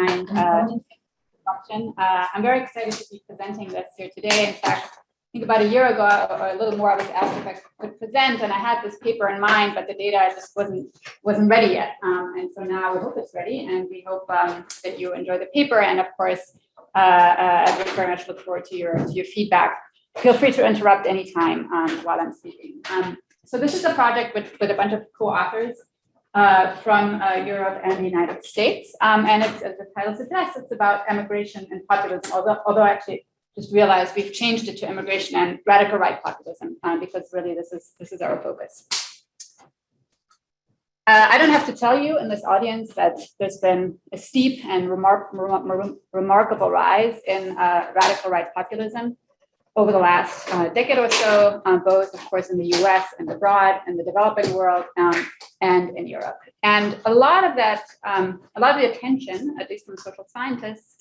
kind introduction. I'm very excited to be presenting this here today. In fact, I think about a year ago or a little more, I was asked if I could present, and I had this paper in mind, but the data just wasn't ready yet. And so now we hope it's ready, and we hope that you enjoy the paper. And of course, I very much look forward to your feedback. Feel free to interrupt anytime while I'm speaking. So this is a project with a bunch of co-authors from Europe and the United States. And it's, as the title suggests, it's about emigration and populism, although I actually just realized we've changed it to immigration and radical right populism, because really this is our focus. I don't have to tell you in this audience that there's been a steep and remarkable rise in radical right populism over the last decade or so, both, of course, in the US and abroad, in the developing world, and in Europe. And a lot of that, a lot of the attention, at least from social scientists,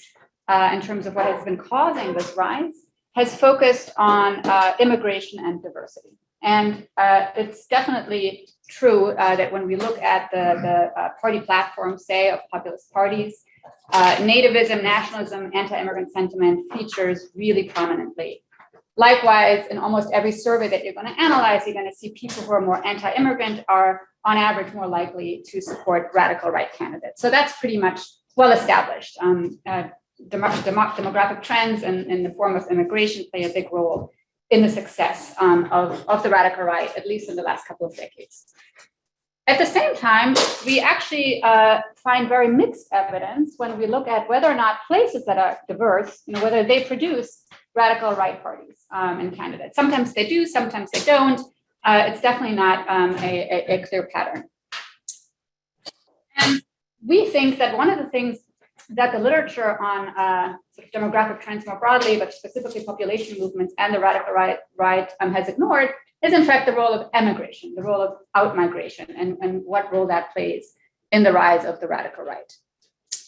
in terms of what has been causing this rise, has focused on immigration and diversity. And it's definitely true that when we look at the party platforms, say, of populist parties, nativism, nationalism, anti-immigrant sentiment features really prominently. Likewise, in almost every survey that you're going to analyze, you're going to see people who are more anti-immigrant are, on average, more likely to support radical right candidates. So that's pretty much well established. Demographic trends in the form of immigration play a big role in the success of the radical right, at least in the last couple of decades. At the same time, we actually find very mixed evidence when we look at whether or not places that are diverse, whether they produce radical right parties and candidates. Sometimes they do, sometimes they don't. It's definitely not a clear pattern. And we think that one of the things that the literature on sort of demographic trends more broadly, but specifically population movements and the radical right has ignored is, in fact, the role of emigration, the role of outmigration, and what role that plays in the rise of the radical right.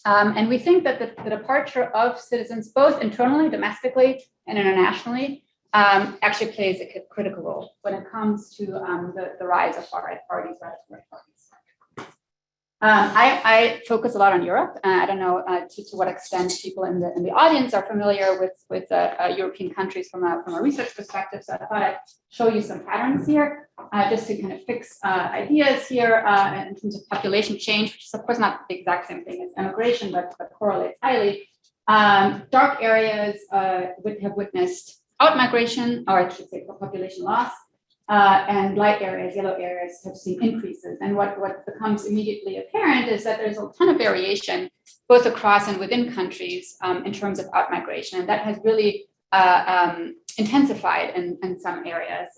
And we think that the departure of citizens, both internally, domestically, and internationally, actually plays a critical role when it comes to the rise of far-right parties, radical right parties. I focus a lot on Europe. I don't know to what extent people in the audience are familiar with European countries from a research perspective. So I thought I'd show you some patterns here, just to kind of fix ideas here in terms of population change, which is of course not the exact same thing as emigration, but correlates highly. Dark areas would have witnessed outmigration, or I should say population loss. And light areas, yellow areas, have seen increases. And what becomes immediately apparent is that there's a ton of variation, both across and within countries, in terms of outmigration. And that has really intensified in some areas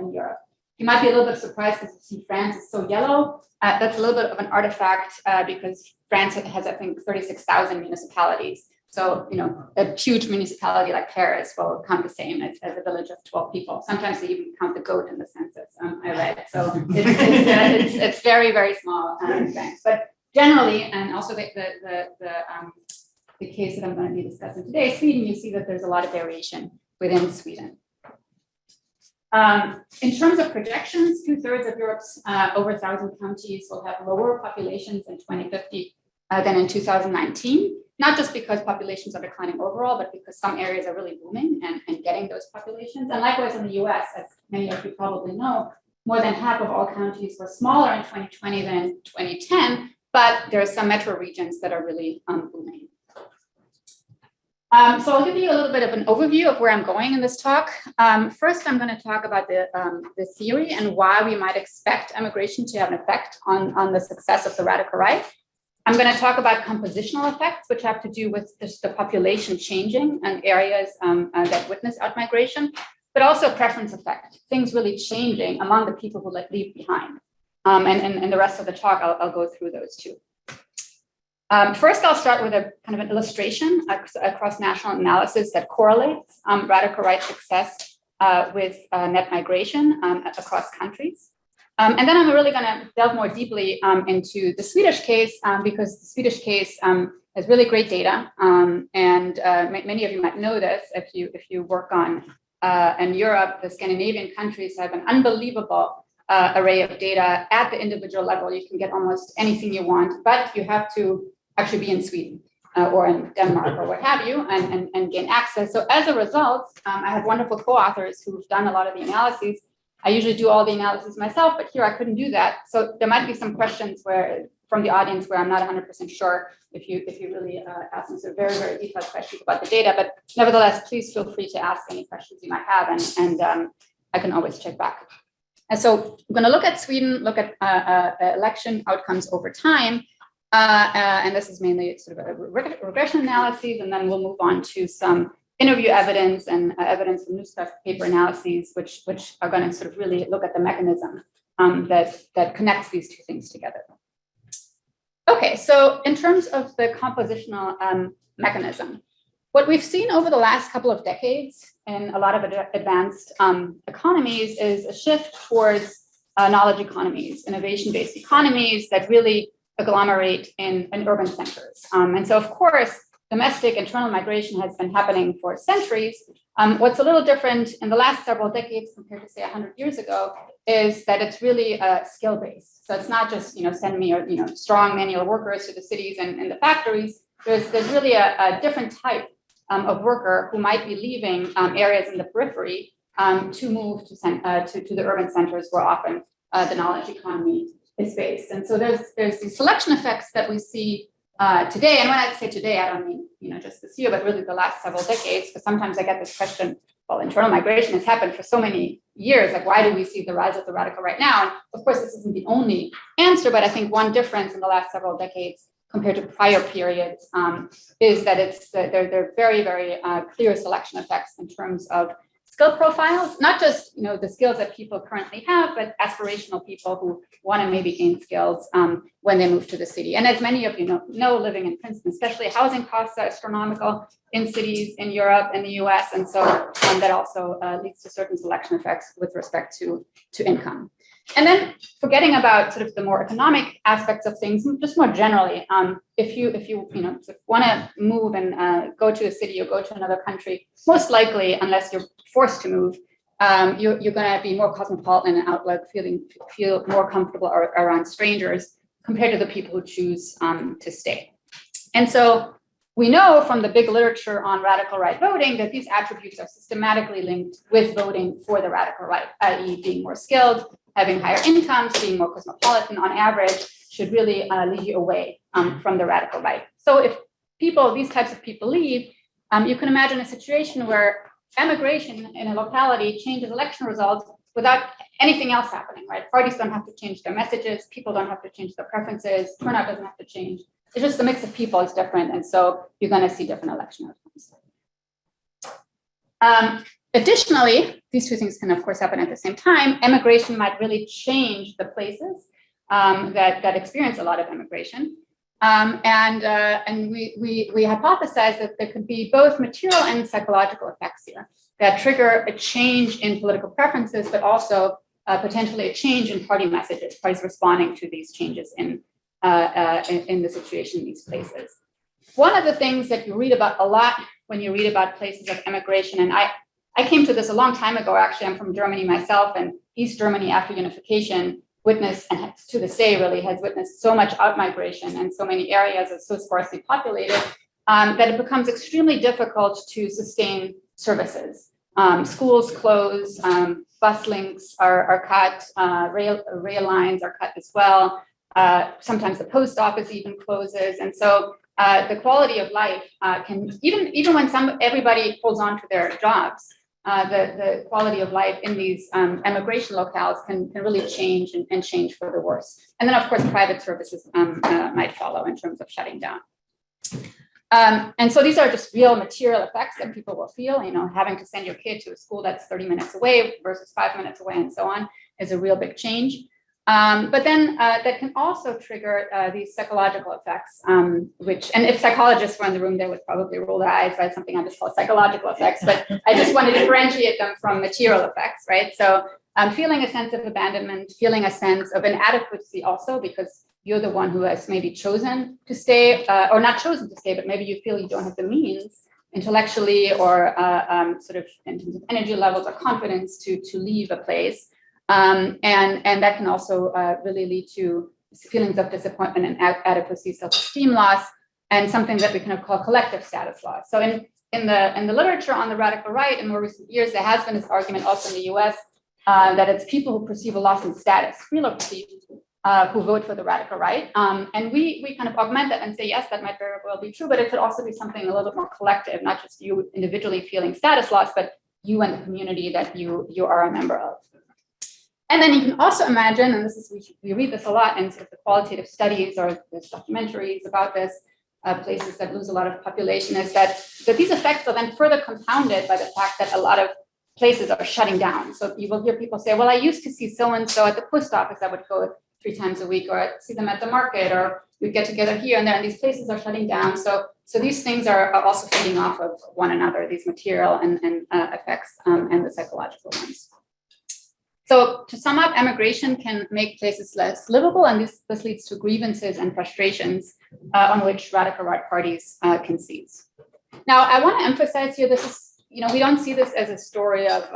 in Europe. You might be a little bit surprised because you see France is so yellow. That's a little bit of an artifact because France has, I think, 36,000 municipalities. So, a huge municipality like Paris will count the same as a village of 12 people. Sometimes they even count the goat in the census, I read. So it's very, very small banks. But generally, and also the case that I'm going to be discussing today, Sweden, you see that there's a lot of variation within Sweden. In terms of projections, 2/3 of Europe's over 1,000 counties will have lower populations in 2050 than in 2019. Not just because populations are declining overall, but because some areas are really booming and getting those populations. And likewise in the US, as many of you probably know, more than half of all counties were smaller in 2020 than in 2010, but there are some metro regions that are really booming. So I'll give you a little bit of an overview of where I'm going in this talk. First, I'm going to talk about the theory and why we might expect emigration to have an effect on the success of the radical right. I'm going to talk about compositional effects, which have to do with just the population changing and areas that witness outmigration, but also preference effect, things really changing among the people who leave behind. And the rest of the talk, I'll go through those too. First, I'll start with a kind of an illustration across national analysis that correlates radical right success with net migration across countries. And then I'm really going to delve more deeply into the Swedish case because the Swedish case has really great data. And many of you might know this if you work on in Europe. The Scandinavian countries have an unbelievable array of data at the individual level. You can get almost anything you want, but you have to actually be in Sweden or in Denmark or what have you, and gain access. So as a result, I have wonderful co-authors who've done a lot of the analyses. I usually do all the analysis myself, but here I couldn't do that. So there might be some questions from the audience where I'm not 100% sure if you really ask them some very, very detailed questions about the data. But nevertheless, please feel free to ask any questions you might have, and I can always check back. And so I'm going to look at Sweden, look at election outcomes over time. And this is mainly sort of a regression analysis, and then we'll move on to some interview evidence and evidence from newspaper analyses, which are going to sort of really look at the mechanism that connects these two things together. Okay, so in terms of the compositional mechanism, what we've seen over the last couple of decades in a lot of advanced economies is a shift towards knowledge economies, innovation-based economies that really agglomerate in urban centers. And so, of course, domestic internal migration has been happening for centuries. What's a little different in the last several decades compared to, say, 100 years ago is that it's really skill-based. So it's not just, send me, strong manual workers to the cities and the factories. There's really a different type of worker who might be leaving areas in the periphery to move to the urban centers where often the knowledge economy is based. And so there's these selection effects that we see today. And when I say today, I don't mean just this year, but really the last several decades, because sometimes I get this question, well, internal migration has happened for so many years, like why do we see the rise of the radical right now? And of course, this isn't the only answer, but I think one difference in the last several decades compared to prior periods is that there are very, very clear selection effects in terms of skill profiles, not just the skills that people currently have, but aspirational people who want to maybe gain skills when they move to the city. And as many of you know, living in Princeton, especially housing costs are astronomical in cities in Europe and the US. And so that also leads to certain selection effects with respect to income. And then forgetting about sort of the more economic aspects of things, just more generally, if you want to move and go to a city or go to another country, most likely, unless you're forced to move, you're going to be more cosmopolitan in outlook, feel more comfortable around strangers compared to the people who choose to stay. And so we know from the big literature on radical right voting that these attributes are systematically linked with voting for the radical right, i.e. being more skilled, having higher incomes, being more cosmopolitan on average should really lead you away from the radical right. So if these types of people leave, you can imagine a situation where emigration in a locality changes election results without anything else happening, right? Parties don't have to change their messages, people don't have to change their preferences, turnout doesn't have to change. It's just the mix of people is different, and so you're going to see different election outcomes. Additionally, these two things can, of course, happen at the same time. Emigration might really change the places that experience a lot of immigration. And we hypothesize that there could be both material and psychological effects here that trigger a change in political preferences, but also potentially a change in party messages, parties responding to these changes in the situation in these places. One of the things that you read about a lot when you read about places of emigration, and I came to this a long time ago, actually. I'm from Germany myself, and East Germany after unification witnessed, and to this day really has witnessed so much outmigration, and so many areas are so sparsely populated that it becomes extremely difficult to sustain services. Schools close, bus links are cut, rail lines are cut as well. Sometimes the post office even closes, and so the quality of life can even when everybody holds on to their jobs. The quality of life in these emigration locales can really change and change for the worse. And then, of course, private services might follow in terms of shutting down. And so these are just real material effects that people will feel. Having to send your kid to a school that's 30 minutes away versus 5 minutes away and so on is a real big change. But then that can also trigger these psychological effects, and if psychologists were in the room, they would probably roll their eyes by something I just call psychological effects, but I just want to differentiate them from material effects, right? So feeling a sense of abandonment, feeling a sense of inadequacy also, because you're the one who has maybe chosen to stay, or not chosen to stay, but maybe you feel you don't have the means intellectually or sort of in terms of energy levels or confidence to leave a place. And that can also really lead to feelings of disappointment and inadequacy, self-esteem loss. and something that we kind of call collective status laws. So in the literature on the radical right in more recent years, there has been this argument also in the US that it's people who perceive a loss in status, real or perceived, who vote for the radical right. And we kind of augment that and say, yes, that might very well be true, but it could also be something a little bit more collective, not just you individually feeling status loss, but you and the community that you are a member of. And then you can also imagine, and this is, we read this a lot in sort of the qualitative studies or there's documentaries about this, places that lose a lot of population, is that these effects are then further compounded by the fact that a lot of places are shutting down. So you will hear people say, well, I used to see so-and-so at the post office, I would go 3 times a week, or I'd see them at the market, or we'd get together here and there, and these places are shutting down. So these things are also feeding off of one another, these material and effects and the psychological ones. So to sum up, emigration can make places less livable, and this leads to grievances and frustrations on which radical right parties can seize. Now, I want to emphasize here, this is, we don't see this as a story of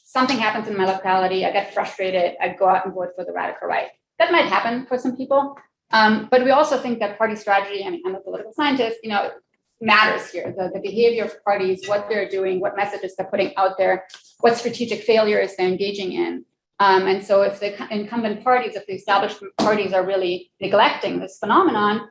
something happens in my locality, I get frustrated, I go out and vote for the radical right. That might happen for some people, but we also think that party strategy, I mean, I'm a political scientist, matters here. The behavior of parties, what they're doing, what messages they're putting out there, what strategic failures they're engaging in. And so if the incumbent parties, if the established parties are really neglecting this phenomenon,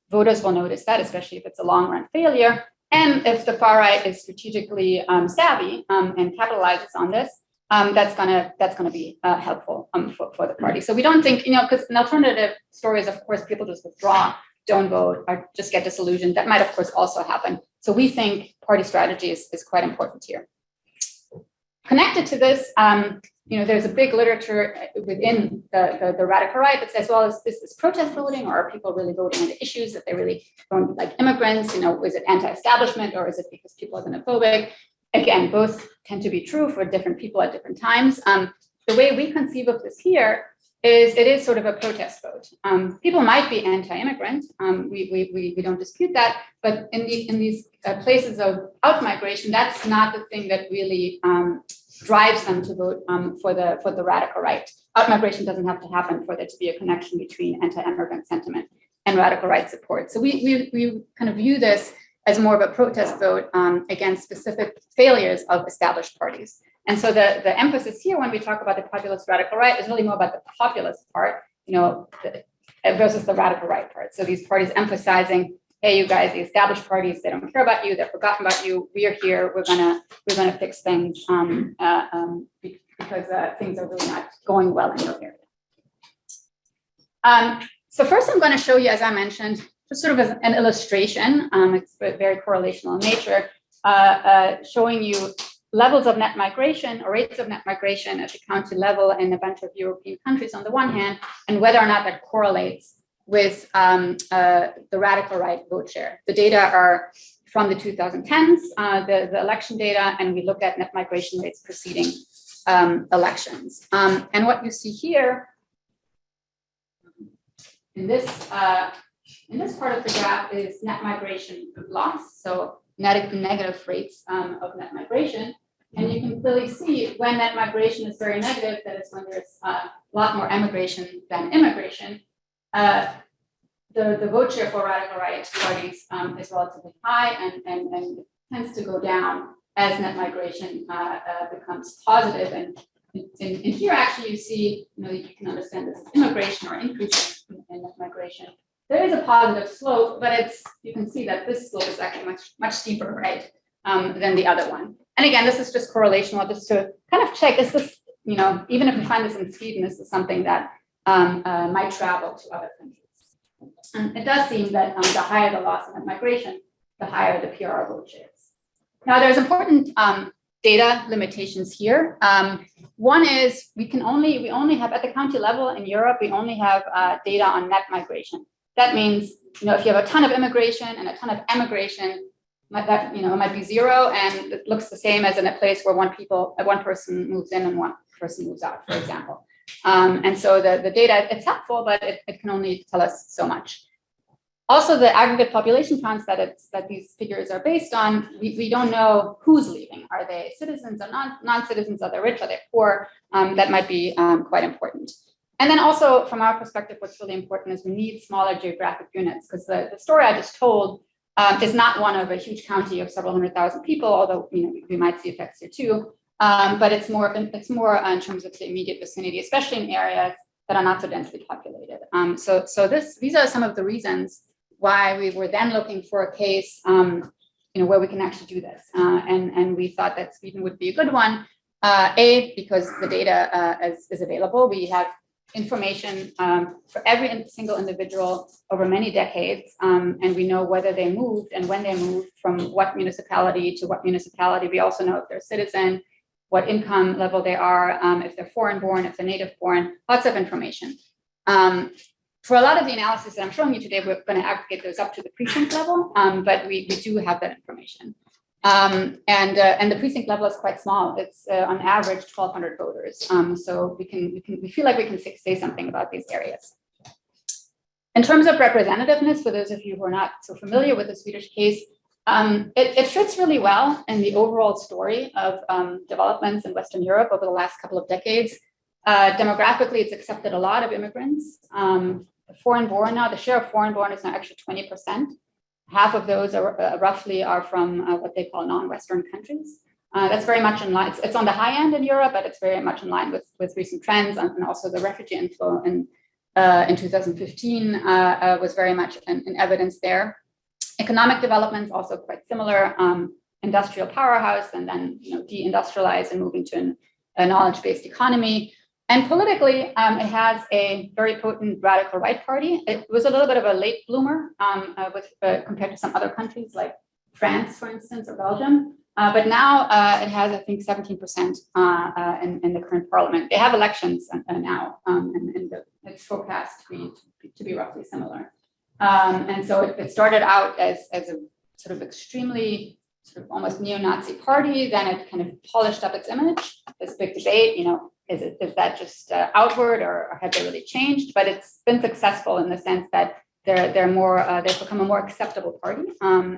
voters will notice that, especially if it's a long-run failure. And if the far right is strategically savvy and capitalizes on this, that's gonna be helpful for the party. So we don't think, because an alternative story is, of course, people just withdraw, don't vote, or just get disillusioned. That might, of course, also happen. So we think party strategy is quite important here. Connected to this, there's a big literature within the radical right that says, well, is this protest voting, or are people really voting on the issues that they really don't like immigrants? Is it anti-establishment, or is it because people are xenophobic? Again, both tend to be true for different people at different times. The way we conceive of this here is it is sort of a protest vote. People might be anti-immigrant. We don't dispute that, but in these places of out-migration, that's not the thing that really drives them to vote for the radical right. Out-migration doesn't have to happen for there to be a connection between anti-immigrant sentiment and radical right support. So we kind of view this as more of a protest vote against specific failures of established parties. And so the emphasis here when we talk about the populist radical right is really more about the populist part, versus the radical right part. So these parties emphasizing, hey, you guys, the established parties, they don't care about you, they've forgotten about you. We are here. We're gonna fix things because things are really not going well in your area. So first, I'm going to show you, as I mentioned, just sort of as an illustration. It's very correlational in nature, showing you levels of net migration or rates of net migration at the county level in a bunch of European countries on the one hand, and whether or not that correlates with the radical right vote share. The data are from the 2010s, the election data, and we look at net migration rates preceding elections. And what you see here in this part of the graph is net migration loss, so negative rates of net migration. And you can clearly see when net migration is very negative, that is when there's a lot more emigration than immigration. The vote share for radical right parties is relatively high and tends to go down as net migration becomes positive. And in here, actually, you see, you can understand this immigration or increase in net migration. There is a positive slope, but you can see that this slope is actually much steeper, right, than the other one. And again, this is just correlational, just to kind of check, is this, even if we find this in Sweden, this is something that might travel to other countries. And it does seem that the higher the loss in net migration, the higher the PR vote shares. Now, there's important data limitations here. One is we only have at the county level in Europe, we only have data on net migration. That means, if you have a ton of immigration and a ton of emigration, it might be zero, and it looks the same as in a place where one person moves in and one person moves out, for example. And so the data, it's helpful, but it can only tell us so much. Also, the aggregate population counts that these figures are based on, we don't know who's leaving. Are they citizens or non-citizens? Are they rich? Are they poor? That might be quite important. And then also from our perspective, what's really important is we need smaller geographic units, because the story I just told is not one of a huge county of several 100,000 people, although we might see effects here too. But it's more in terms of the immediate vicinity, especially in areas that are not so densely populated. These are some of the reasons why we were then looking for a case, where we can actually do this, and we thought that Sweden would be a good one. Because the data is available. We have information for every single individual over many decades, and we know whether they moved and when they moved from what municipality to what municipality. We also know if they're a citizen, what income level they are, if they're foreign born, if they're native born, lots of information. For a lot of the analysis that I'm showing you today, we're going to aggregate those up to the precinct level, but we do have that information. And the precinct level is quite small. It's on average 1,200 voters. So we feel like we can say something about these areas. In terms of representativeness, for those of you who are not so familiar with the Swedish case, it fits really well in the overall story of developments in Western Europe over the last couple of decades. Demographically, it's accepted a lot of immigrants. Foreign born now, the share of foreign born is now actually 20%. Half of those are roughly from what they call non-Western countries. That's very much in line. It's on the high end in Europe, but it's very much in line with recent trends, and also the refugee inflow in 2015 was very much in evidence there. Economic developments also quite similar. Industrial powerhouse, and then deindustrialize and moving to a knowledge-based economy. And politically, it has a very potent radical right party. It was a little bit of a late bloomer compared to some other countries like France, for instance, or Belgium. But now it has, I think, 17% in the current parliament. They have elections now, and it's forecast to be roughly similar. And so it started out as a sort of extremely sort of almost neo-Nazi party. Then it kind of polished up its image. This big debate, is that just outward, or have they really changed? But it's been successful in the sense that they've become a more acceptable party,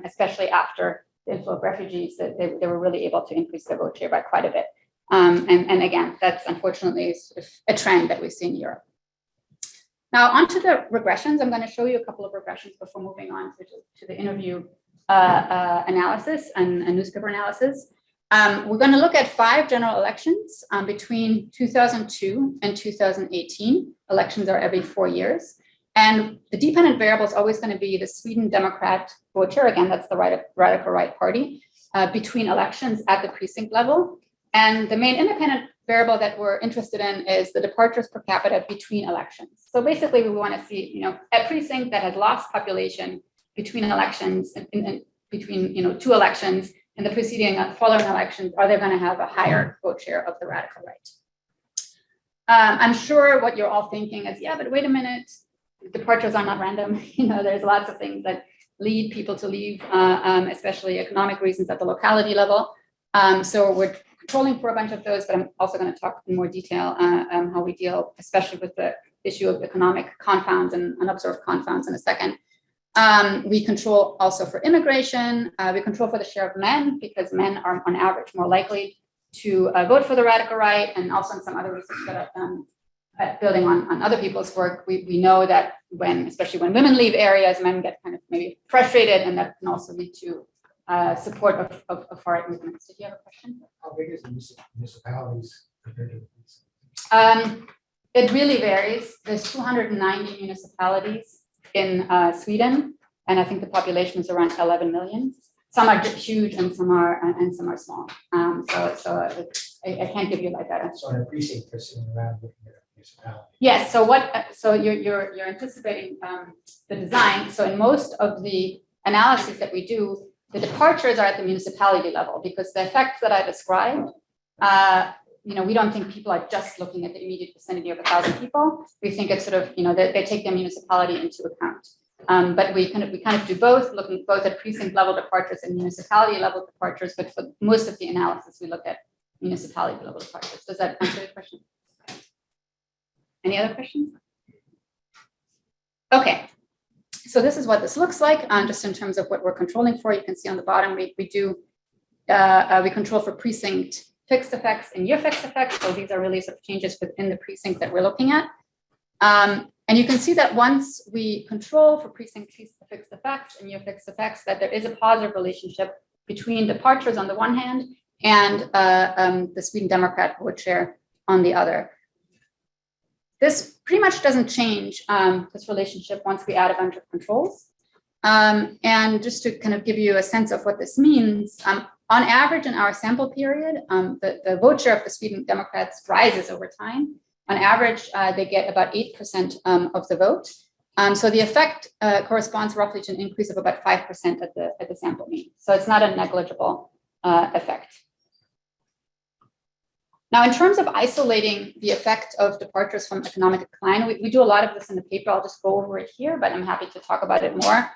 especially after the inflow of refugees. That they were really able to increase their vote share by quite a bit. And again, that's unfortunately sort of a trend that we see in Europe. Now, onto the regressions. I'm going to show you a couple of regressions before moving on to the interview analysis and newspaper analysis. We're going to look at 5 general elections between 2002 and 2018. Elections are every 4 years. And the dependent variable is always going to be the Sweden Democrat vote share. Again, that's the radical right party between elections at the precinct level. And the main independent variable that we're interested in is the departures per capita between elections. So basically, we want to see, a precinct that has lost population between elections, between 2 elections, in the preceding following elections, are they going to have a higher vote share of the radical right? I'm sure what you're all thinking is, yeah, but wait a minute, departures are not random. There's lots of things that lead people to leave, especially economic reasons at the locality level. So we're controlling for a bunch of those, but I'm also going to talk in more detail how we deal, especially with the issue of economic confounds and unobserved confounds in a second. We control also for immigration. We control for the share of men, because men are on average more likely to vote for the radical right, and also in some other research that I've done building on other people's work, we know that especially when women leave areas, men get kind of maybe frustrated, and that can also lead to support of far right movements. Did you have a question? How big is the municipalities compared to the It really varies. There's 290 municipalities in Sweden, and I think the population is around 11 million. Some are huge and some are small. I can't give you like that. So in a precinct, they're sitting around looking at a municipality. Yes. So you're anticipating the design. So in most of the analyses that we do, the departures are at the municipality level, because the effects that I described, we don't think people are just looking at the immediate vicinity of 1,000 people. We think it's sort of, they take their municipality into account. But we kind of do both, looking both at precinct level departures and municipality level departures. But for most of the analysis, we look at municipality level departures. Does that answer your question? Any other questions? Okay. So this is what this looks like, just in terms of what we're controlling for. You can see on the bottom, we control for precinct fixed effects and year fixed effects. So these are really sort of changes within the precinct that we're looking at. And you can see that once we control for precinct fixed effects and your fixed effects, that there is a positive relationship between departures on the one hand and the Sweden Democrat vote share on the other. This pretty much doesn't change this relationship once we add a bunch of controls. And just to kind of give you a sense of what this means, on average in our sample period, the vote share of the Sweden Democrats rises over time. On average, they get about 8% of the vote. So the effect corresponds roughly to an increase of about 5% at the sample mean. So it's not a negligible effect. Now, in terms of isolating the effect of departures from economic decline, we do a lot of this in the paper. I'll just go over it here, but I'm happy to talk about it more.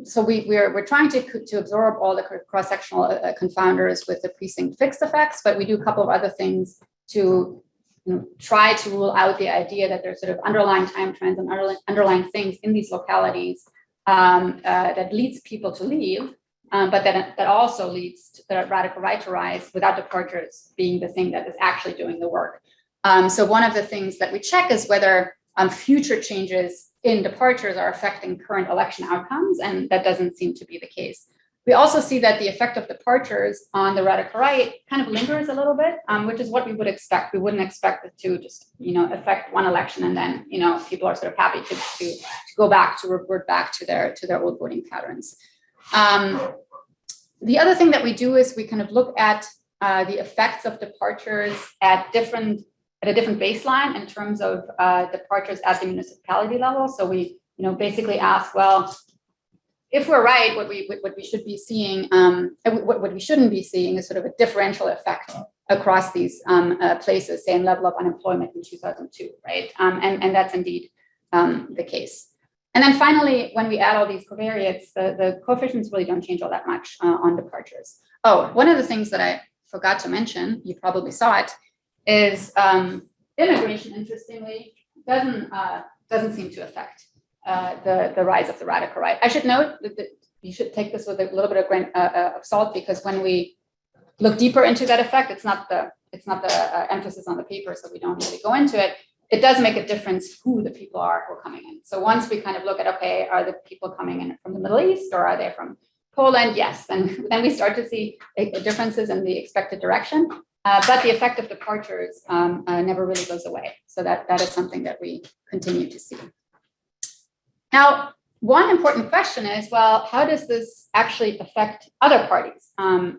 So we're trying to absorb all the cross-sectional confounders with the precinct fixed effects, but we do a couple of other things to try to rule out the idea that there's sort of underlying time trends and underlying things in these localities that leads people to leave, but that also leads to the radical right to rise without departures being the thing that is actually doing the work. So one of the things that we check is whether future changes in departures are affecting current election outcomes, and that doesn't seem to be the case. We also see that the effect of departures on the radical right kind of lingers a little bit, which is what we would expect. We wouldn't expect it to just, affect one election and then, people are sort of happy to go back, to revert back to their old voting patterns. The other thing that we do is we kind of look at the effects of departures at a different baseline in terms of departures at the municipality level. So we, basically ask, well, if we're right, what we should be seeing, what we shouldn't be seeing is sort of a differential effect across these places, say in level of unemployment in 2002, right? And that's indeed the case. And then finally, when we add all these covariates, the coefficients really don't change all that much on departures. Oh, one of the things that I forgot to mention, you probably saw it, is immigration, interestingly, doesn't seem to affect the rise of the radical right. I should note that you should take this with a little bit of grain of salt, because when we look deeper into that effect, it's not the emphasis on the paper, so we don't really go into it. It does make a difference who the people are who are coming in. So once we kind of look at, okay, are the people coming in from the Middle East or are they from Poland? Yes, then we start to see differences in the expected direction. But the effect of departures never really goes away. So that is something that we continue to see. Now, one important question is, well, how does this actually affect other parties?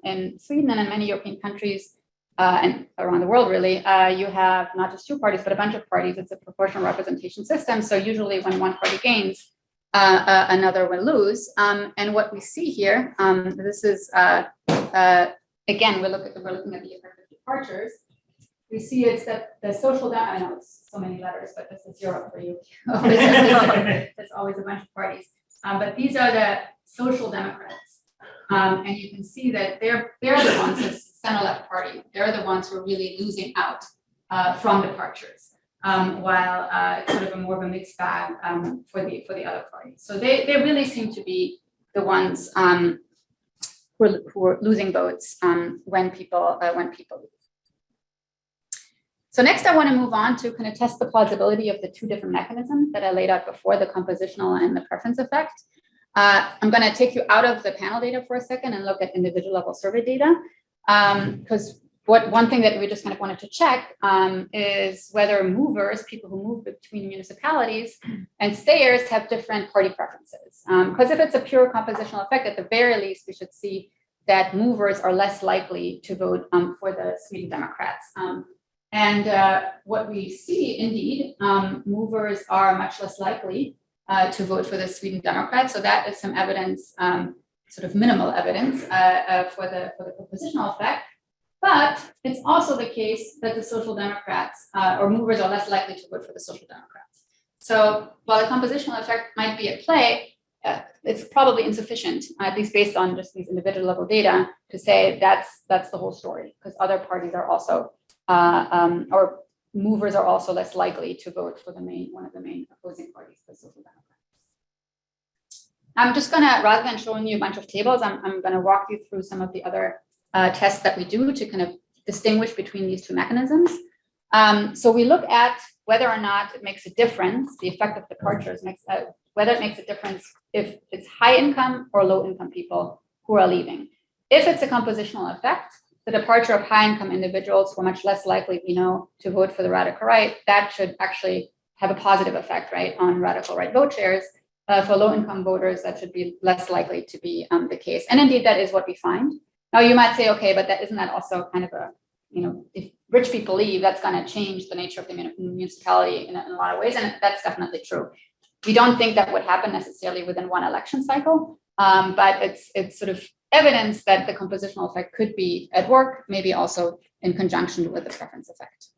In Sweden and in many European countries and around the world, really, you have not just two parties, but a bunch of parties. It's a proportional representation system. So usually when one party gains, another will lose. And what we see here, this is, again, we're looking at the effect of departures. We see it's that the social, I know it's so many letters, but this is Europe for you. There's always a bunch of parties. But these are the social democrats. And you can see that they're the ones, the center-left party, they're the ones who are really losing out from departures, while it's sort of a more of a mixed bag for the other parties. So they really seem to be the ones who are losing votes when people leave. So next, I want to move on to kind of test the plausibility of the two different mechanisms that I laid out before, the compositional and the preference effect. I'm going to take you out of the panel data for a second and look at individual level survey data, because one thing that we just kind of wanted to check is whether movers, people who move between municipalities, and stayers have different party preferences. Because if it's a pure compositional effect, at the very least, we should see that movers are less likely to vote for the Sweden Democrats. And what we see, indeed, movers are much less likely to vote for the Sweden Democrats. So that is some evidence, sort of minimal evidence for the compositional effect. But it's also the case that the Social Democrats or movers are less likely to vote for the Social Democrats. So while the compositional effect might be at play, it's probably insufficient, at least based on just these individual level data, to say that's the whole story, because other parties are also or movers are also less likely to vote for one of the main opposing parties, the Social Democrats. I'm just gonna, rather than showing you a bunch of tables, I'm gonna walk you through some of the other tests that we do to kind of distinguish between these two mechanisms. So we look at whether or not it makes a difference, the effect of departures makes whether it makes a difference if it's high income or low income people who are leaving. If it's a compositional effect, the departure of high income individuals who are much less likely, to vote for the radical right, that should actually have a positive effect, right, on radical right vote shares. For low income voters, that should be less likely to be the case. And indeed, that is what we find. Now, you might say, okay, but isn't that also kind of a, if rich people leave, that's going to change the nature of the municipality in a lot of ways. And that's definitely true. We don't think that would happen necessarily within one election cycle, but it's sort of evidence that the compositional effect could be at work, maybe also in conjunction with the preference effect.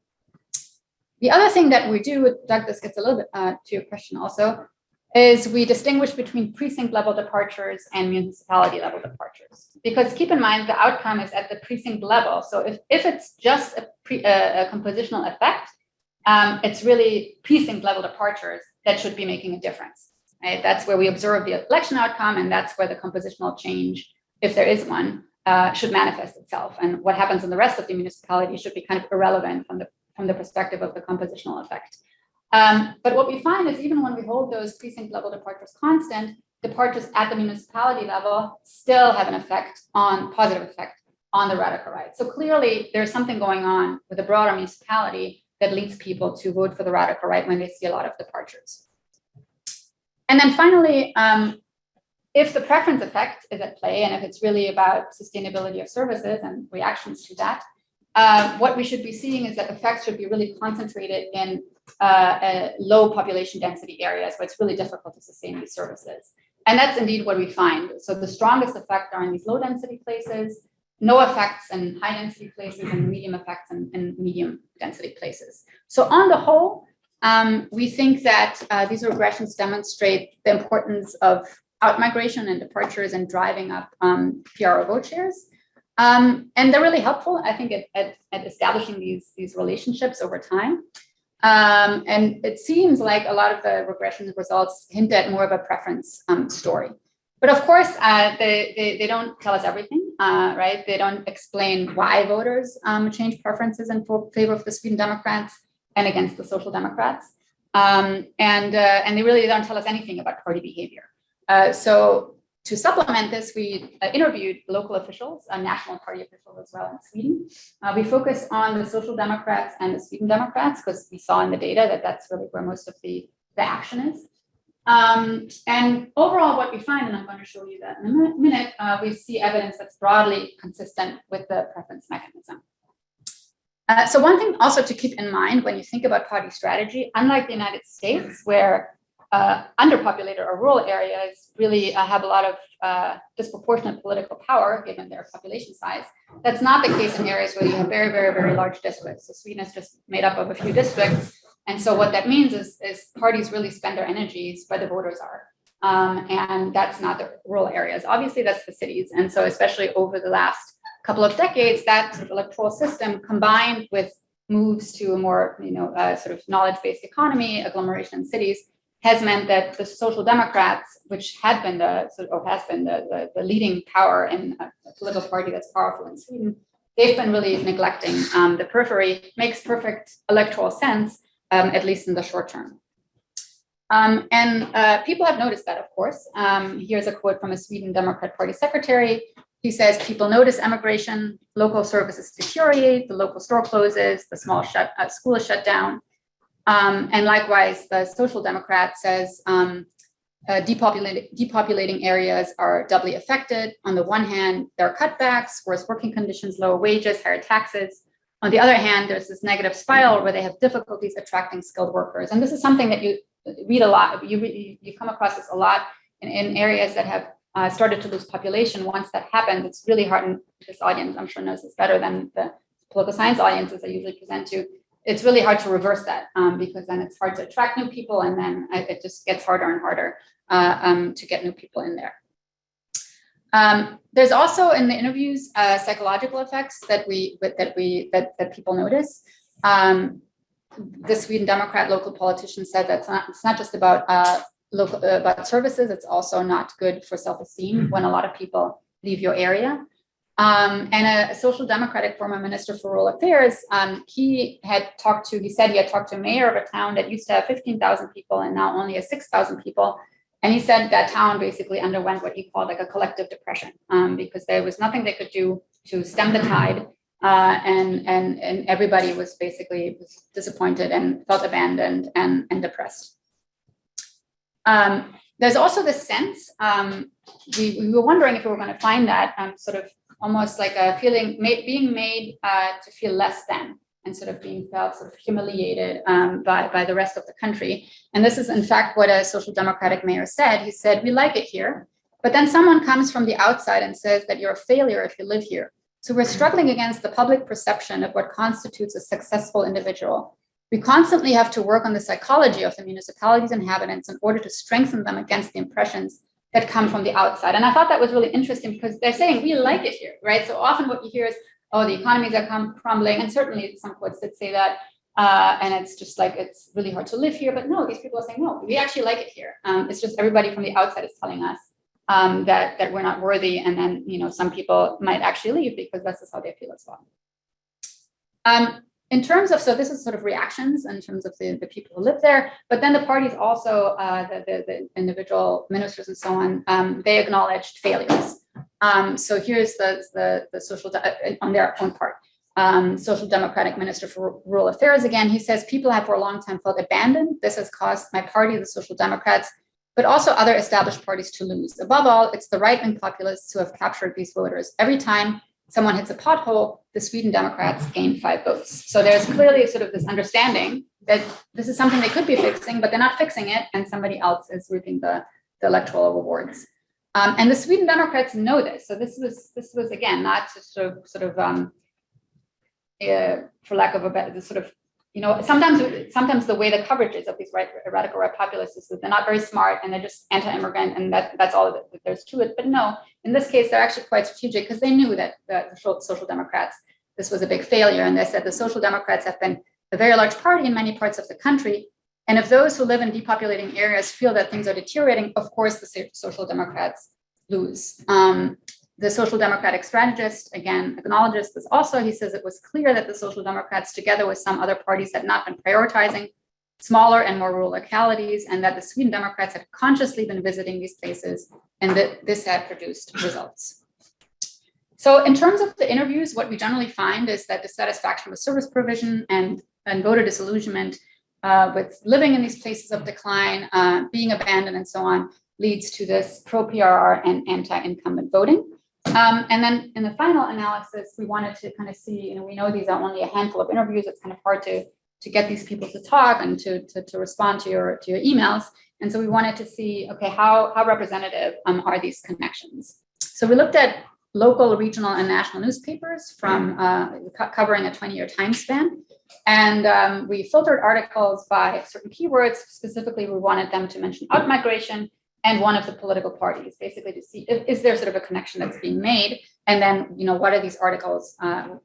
The other thing that we do, Doug, this gets a little bit to your question also, is we distinguish between precinct level departures and municipality level departures. Because keep in mind, the outcome is at the precinct level. So if it's just a compositional effect, it's really precinct level departures that should be making a difference. Right? That's where we observe the election outcome, and that's where the compositional change, if there is one, should manifest itself. And what happens in the rest of the municipality should be kind of irrelevant from the perspective of the compositional effect. But what we find is even when we hold those precinct level departures constant, departures at the municipality level still have an positive effect on the radical right. So clearly there's something going on with the broader municipality that leads people to vote for the radical right when they see a lot of departures. And then finally, if the preference effect is at play, and if it's really about sustainability of services and reactions to that, what we should be seeing is that effects should be really concentrated in low population density areas where it's really difficult to sustain these services. And that's indeed what we find. So the strongest effect are in these low density places, no effects in high density places, and medium effects in medium density places. So on the whole, we think that these regressions demonstrate the importance of outmigration and departures and driving up PRO vote shares. And they're really helpful, I think, at establishing these relationships over time. And it seems like a lot of the regression results hint at more of a preference story. But of course, they don't tell us everything, right? They don't explain why voters change preferences in favor of the Sweden Democrats and against the Social Democrats. And they really don't tell us anything about party behavior. So to supplement this, we interviewed local officials, national party officials as well in Sweden. We focused on the Social Democrats and the Sweden Democrats because we saw in the data that that's really where most of the action is. And overall, what we find, and I'm going to show you that in a minute, we see evidence that's broadly consistent with the preference mechanism. So one thing also to keep in mind when you think about party strategy, unlike the United States, where underpopulated or rural areas really have a lot of disproportionate political power given their population size. That's not the case in areas where you have very, very, very large districts. So Sweden is just made up of a few districts. And so what that means is parties really spend their energies where the voters are. And that's not the rural areas. Obviously, that's the cities. And so especially over the last couple of decades, that sort of electoral system combined with moves to a more sort of knowledge-based economy, agglomeration in cities, has meant that the Social Democrats, which had been the leading power in a political party that's powerful in Sweden, they've been really neglecting the periphery. Makes perfect electoral sense, at least in the short term. And people have noticed that, of course. Here's a quote from a Sweden Democrat Party secretary. He says, people notice emigration, local services deteriorate, the local store closes, the small school is shut down. And likewise, the Social Democrat says depopulating areas are doubly affected. On the one hand, there are cutbacks, worse working conditions, lower wages, higher taxes. On the other hand, there's this negative spiral where they have difficulties attracting skilled workers. And this is something that you read a lot. You come across this a lot in areas that have started to lose population. Once that happens, it's really hard, and this audience, I'm sure, knows this better than the political science audiences I usually present to. It's really hard to reverse that because then it's hard to attract new people, and then it just gets harder and harder to get new people in there. There's also in the interviews psychological effects that people notice. The Sweden Democrat local politician said that it's not just about about services. It's also not good for self-esteem when a lot of people leave your area. And a social democratic former minister for rural affairs, he said he had talked to a mayor of a town that used to have 15,000 people and now only has 6,000 people. And he said that town basically underwent what he called like a collective depression, because there was nothing they could do to stem the tide. And everybody was basically disappointed and felt abandoned and depressed. There's also this sense, we were wondering if we were going to find that sort of almost like a feeling, being made to feel less than, and sort of being felt sort of humiliated by the rest of the country. And this is in fact what a social democratic mayor said. He said, we like it here, but then someone comes from the outside and says that you're a failure if you live here. So we're struggling against the public perception of what constitutes a successful individual. We constantly have to work on the psychology of the municipalities' inhabitants in order to strengthen them against the impressions that come from the outside. And I thought that was really interesting because they're saying we like it here, right? So often what you hear is, oh, the economies are crumbling. And certainly some quotes that say that. And it's just like, it's really hard to live here. But no, these people are saying, no, we actually like it here. It's just everybody from the outside is telling us that we're not worthy. And then, some people might actually leave because this is how they feel as well. In terms of, so this is sort of reactions in terms of the people who live there, but then the parties also, the individual ministers and so on, they acknowledged failures. So here's the social, on their own part, social democratic minister for rural affairs again, he says, people have for a long time felt abandoned. This has caused my party, the Social Democrats, but also other established parties to lose. Above all, it's the right-wing populists who have captured these voters. Every time someone hits a pothole, the Sweden Democrats gain 5 votes. So there's clearly sort of this understanding that this is something they could be fixing, but they're not fixing it, and somebody else is reaping the electoral rewards. And the Sweden Democrats know this. So this was again not just sort of for lack of a better, sort of, sometimes the way the coverage is of these radical right populists is that they're not very smart and they're just anti-immigrant, and that's all that there's to it. But no, in this case, they're actually quite strategic because they knew that the Social Democrats, this was a big failure. And they said the Social Democrats have been a very large party in many parts of the country. And if those who live in depopulating areas feel that things are deteriorating, of course, the Social Democrats lose. The Social Democratic strategist, again, acknowledges this also. He says it was clear that the Social Democrats, together with some other parties, had not been prioritizing smaller and more rural localities, and that the Sweden Democrats had consciously been visiting these places, and that this had produced results. So in terms of the interviews, what we generally find is that dissatisfaction with service provision and voter disillusionment with living in these places of decline, being abandoned and so on, leads to this pro-PRR and anti-incumbent voting. And then in the final analysis, we wanted to kind of see, we know these are only a handful of interviews. It's kind of hard to get these people to talk and to respond to your emails. And so we wanted to see, okay, how representative are these connections? So we looked at local, regional, and national newspapers from covering a 20-year time span. And we filtered articles by certain keywords. Specifically, we wanted them to mention out-migration and one of the political parties, basically to see, is there sort of a connection that's being made? And then, what are these articles,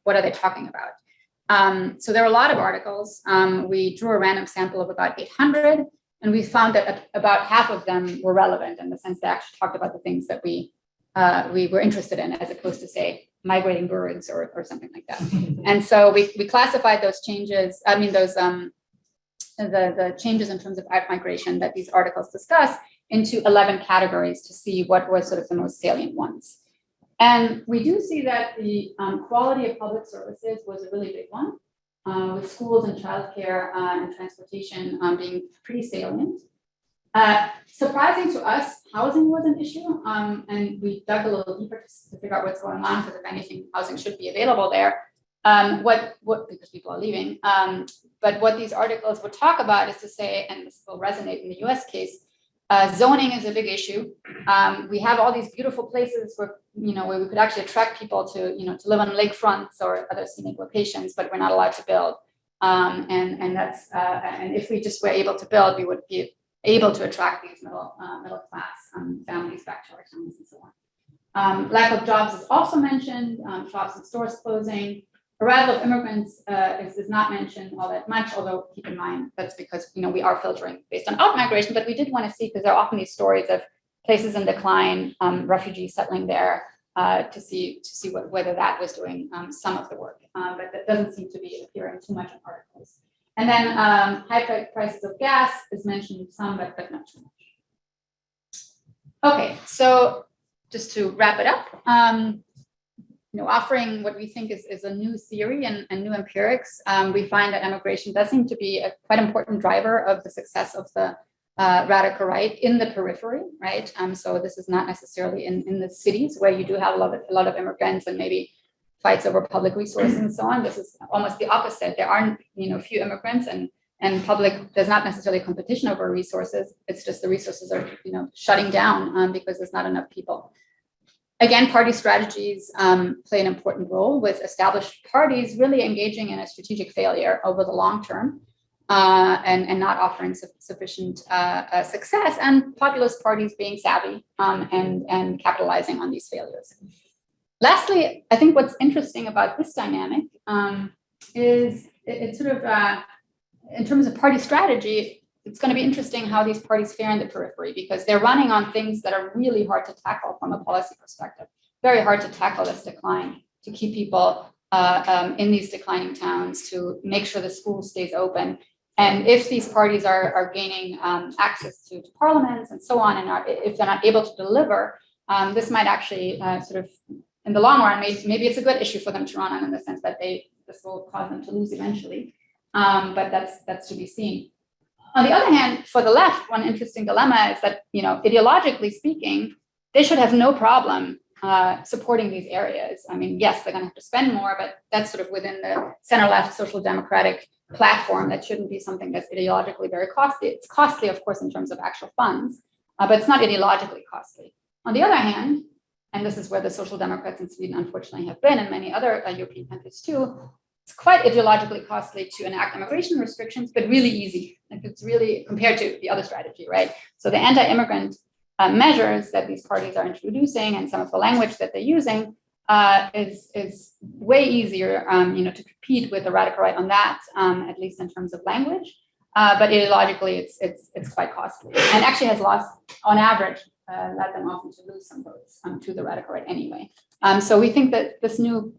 what are they talking about? So there are a lot of articles. We drew a random sample of about 800, and we found that about half of them were relevant in the sense they actually talked about the things that we were interested in, as opposed to, say, migrating birds or something like that. And so we classified those changes, the changes in terms of out-migration that these articles discuss into 11 categories to see what were sort of the most salient ones. And we do see that the quality of public services was a really big one, with schools and childcare and transportation being pretty salient. Surprising to us, housing was an issue, and we dug a little deeper to figure out what's going on, because if anything, housing should be available there. Because people are leaving. But what these articles would talk about is to say, and this will resonate in the US case, zoning is a big issue. We have all these beautiful places where we could actually attract people to live on lakefronts or other scenic locations, but we're not allowed to build. And if we just were able to build, we would be able to attract these middle class families back to our towns and so on. Lack of jobs is also mentioned. Shops and stores closing. Arrival of immigrants is not mentioned all that much, although keep in mind that's because we are filtering based on out-migration, but we did want to see, because there are often these stories of places in decline, refugees settling there, to see whether that was doing some of the work, but that doesn't seem to be appearing too much in articles. And then high prices of gas is mentioned some, but not too much. Okay, so just to wrap it up, offering what we think is a new theory and new empirics, we find that emigration does seem to be a quite important driver of the success of the radical right in the periphery, right? So this is not necessarily in the cities where you do have a lot of immigrants and maybe fights over public resources and so on. This is almost the opposite. There aren't, few immigrants and public, there's not necessarily competition over resources. It's just the resources are, shutting down because there's not enough people. Again, party strategies play an important role, with established parties really engaging in a strategic failure over the long term and not offering sufficient success, and populist parties being savvy and capitalizing on these failures. Lastly, I think what's interesting about this dynamic is it's sort of, in terms of party strategy, it's going to be interesting how these parties fare in the periphery, because they're running on things that are really hard to tackle from a policy perspective. Very hard to tackle this decline, to keep people in these declining towns, to make sure the school stays open. And if these parties are gaining access to parliaments and so on, and if they're not able to deliver, this might actually sort of, in the long run, maybe it's a good issue for them to run on, in the sense that this will cause them to lose eventually. But that's to be seen. On the other hand, for the left, one interesting dilemma is that, ideologically speaking, they should have no problem supporting these areas. I mean, yes, they're going to have to spend more, but that's sort of within the center-left social democratic platform. That shouldn't be something that's ideologically very costly. It's costly, of course, in terms of actual funds, but it's not ideologically costly. On the other hand, and this is where the social democrats in Sweden unfortunately have been, and many other European countries too, it's quite ideologically costly to enact immigration restrictions, but really easy. Like, it's really, compared to the other strategy, right? So the anti-immigrant measures that these parties are introducing, and some of the language that they're using, is way easier, to compete with the radical right on that, at least in terms of language. But ideologically, it's quite costly, and actually has lost, on average, led them often to lose some votes to the radical right anyway. So we think that this new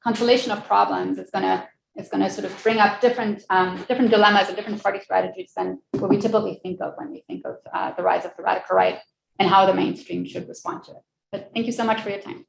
constellation of problems is going to sort of bring up different dilemmas and different party strategies than what we typically think of when we think of the rise of the radical right and how the mainstream should respond to it. But thank you so much for your time.